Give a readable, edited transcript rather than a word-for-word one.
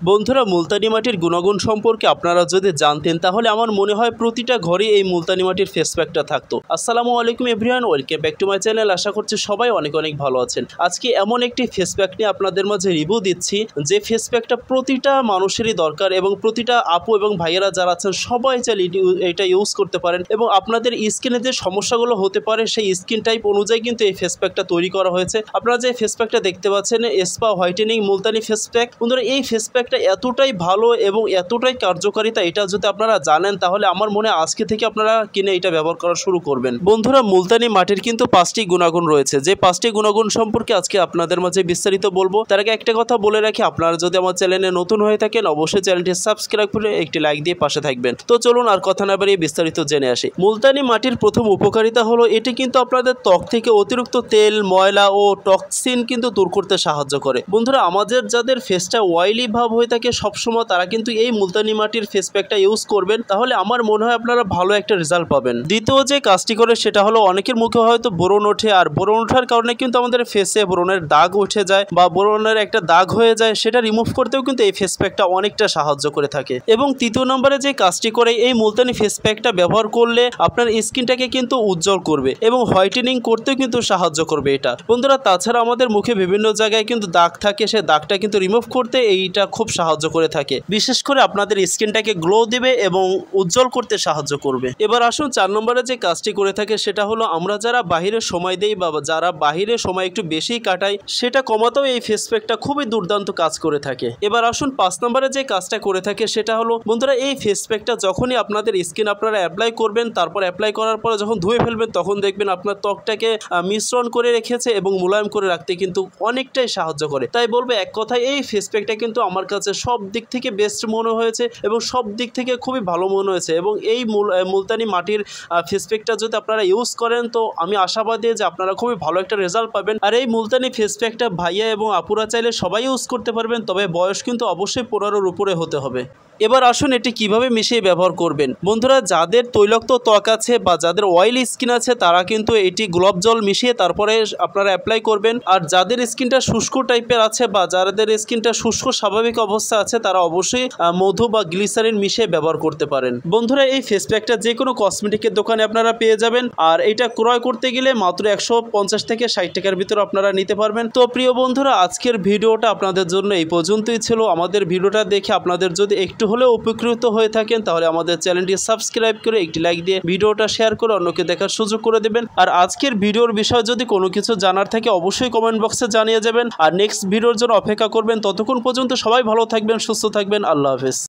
বন্ধুরা, মুলতানি মাটির গুণাগুণ সম্পর্কে আপনারা যদি জানতেন তাহলে আমার মনে হয় প্রতিটা ঘরে এই মুলতানি মাটির ফেস প্যাকটা থাকতো। আসসালামু আলাইকুম everyone, welcome back to my channel. আশা করছি সবাই অনেক অনেক ভালো আছেন। আজকে এমন একটি ফেস প্যাক নিয়ে আপনাদের মাঝে রিভিউ দিচ্ছি যে ফেস প্যাকটা প্রতিটা মানুষেরই দরকার এবং প্রতিটা আপু এবং ভাইয়েরা যারা আছেন সবাই চাইলে এটা ইউজ করতে পারেন এবং আপনাদের স্কিনে যে সমস্যাগুলো হতে পারে সেই স্কিন টাইপ অনুযায়ী কিন্তু এই ফেস প্যাকটা তৈরি করা হয়েছে। আপনারা যে ফেস প্যাকটা দেখতে পাচ্ছেন spa whitening Multani face pack, বন্ধুরা এই ফেস প্যাকটা এতটাই ভালো এবং এতটাই কার্যকারিতা, এটা যদি আপনারা জানেন তাহলে আমার মনে আজকে থেকে আপনারা কিনে এটা ব্যবহার করা শুরু করবেন। বন্ধুরা, মুলতানি মাটির কিন্তু 5টি গুণাগুণ রয়েছে, যে 5টি গুণাগুণ সম্পর্কে আজকে আপনাদের মাঝে বিস্তারিত বলবো। তার আগে একটা কথা বলে রাখি, আপনারা যদি আমার চ্যানেলে নতুন হয়ে থাকেন অবশ্যই চ্যানেলটি সাবস্ক্রাইব করে একটি লাইক দিয়ে পাশে থাকবেন। তো চলুন আর কথা না বাড়িয়ে বিস্তারিত জেনে আসি। মুলতানি মাটির প্রথম উপকারিতা হলো এটি কিন্তু আপনাদের ত্বক থেকে অতিরিক্ত তেল, ময়লা ও টক্সিন কিন্তু দূর করতে সাহায্য করে। বন্ধুরা, আমাদের যাদের ফেসটা অয়েলি ভাব হয়ে থাকে সবসময় তারা কিন্তু এই মুলতানি মাটির ফেস প্যাকটা ইউজ করবেন, তাহলে আমার মনে হয় আপনারা ভালো একটা রেজাল্ট পাবেন। দ্বিতীয় যে কাজটি করে সেটা হলো অনেকের মুখে হয়তো ব্রণ ওঠে, আর ব্রণ ওঠার কারণে কিন্তু আমাদের ফেসে ব্রণের দাগ উঠে যায় বা ব্রণের একটা দাগ হয়ে যায়, সেটা রিমুভ করতেও কিন্তু এই ফেস প্যাকটা অনেকটা সাহায্য করে থাকে। এবং তৃতীয় নম্বরে যে কাজটি করে এই মুলতানি ফেস প্যাকটা ব্যবহার করলে আপনার স্কিনটাকে কিন্তু উজ্জ্বল করবে এবং হোয়াইটেনিং করতেও কিন্তু সাহায্য করবে এটা। বন্ধুরা, তাছাড়া আমাদের মুখে বিভিন্ন জায়গায় কিন্তু দাগ থাকে, সে দাগটা কিন্তু রিমুভ করতে এইটা খুব সাহায্য করে থাকে। বিশেষ করে আপনাদের স্কিনটাকে গ্লো দিবে এবং উজ্জ্বল করতে সাহায্য করবে। এবার আসুন 4 নম্বরে যে কাজটি করে থাকে সেটা হলো আমরা যারা বাহিরে সময় দেই বা যারা বাহিরে সময় একটু বেশি কাটাই সেটা কমাতেও এই ফেস প্যাকটা খুবই দুর্দান্ত কাজ করে থাকে। এবার আসুন 5 নম্বরে যে কাজটা করে থাকে সেটা হলো বন্ধুরা এই ফেস প্যাকটা যখনই আপনাদের স্কিন আপনারা অ্যাপ্লাই করবেন, তারপর অ্যাপ্লাই করার পরে যখন ধুয়ে ফেলবেন তখন দেখবেন আপনার ত্বকটাকে মিশ্রণ করে রেখেছে এবং মোলায়েম করে রাখতে কিন্তু অনেকটাই সাহায্য করে। তাই বলবো এক কথায় এই ফেস প্যাকটা কিন্তু আমার কাছে সব দিক থেকে বেস্ট মনে হয়েছে এবং সব দিক থেকে খুবই ভালো মনে হয়েছে। এবং এই মুলতানি মাটির ফেস প্যাকটা যদি আপনারা ইউজ করেন তো আমি আশাবাদী যে আপনারা খুবই ভালো একটা রেজাল্ট পাবেন। আর এই মুলতানি ফেস প্যাকটা ভাইয়া এবং আপুরা চাইলে সবাই ইউজ করতে পারবেন, তবে বয়স কিন্তু অবশ্যই 15-র উপরে হতে হবে। এবার আসুন এটি কিভাবে মিশিয়ে ব্যবহার করবেন। বন্ধুরা, যাদের তৈলাক্ত ত্বক আছে বা যাদের অয়েলি স্কিন আছে তারা কিন্তু এটি গোলাপ জল মিশিয়ে তারপরে আপনারা অ্যাপ্লাই করবেন। আর যাদের স্কিনটা শুষ্ক টাইপের আছে বা যাদের স্কিনটা শুষ্ক স্বাভাবিক অবস্থা আছে তারা অবশ্যই মধু বা গ্লিসারিন মিশিয়ে ব্যবহার করতে পারেন। বন্ধুরা, এই ফেস প্যাকটা যে কোনো কসমেটিকের দোকানে আপনারা পেয়ে যাবেন, আর এটা ক্রয় করতে গেলে মাত্র 150 থেকে 60 টাকার ভিতরে আপনারা নিতে পারবেন। তো প্রিয় বন্ধুরা, আজকের ভিডিওটা আপনাদের জন্য এই পর্যন্তই ছিল। আমাদের ভিডিওটা দেখে আপনাদের যদি একটু হলেও উপকৃত হয়ে থাকেন তাহলে আমাদের চ্যানেলটি সাবস্ক্রাইব করে একটি লাইক দিয়ে ভিডিওটা শেয়ার করে অন্যকে দেখার সুযোগ করে দেবেন। আর আজকের ভিডিওর বিষয়ে যদি কোনো কিছু জানার থাকে অবশ্যই কমেন্ট বক্সে জানিয়ে যাবেন। আর নেক্সট ভিডিওর জন্য অপেক্ষা করবেন। ততক্ষণ পর্যন্ত সবাই ভালো থাকবেন, সুস্থ থাকবেন। আল্লাহ হাফেজ।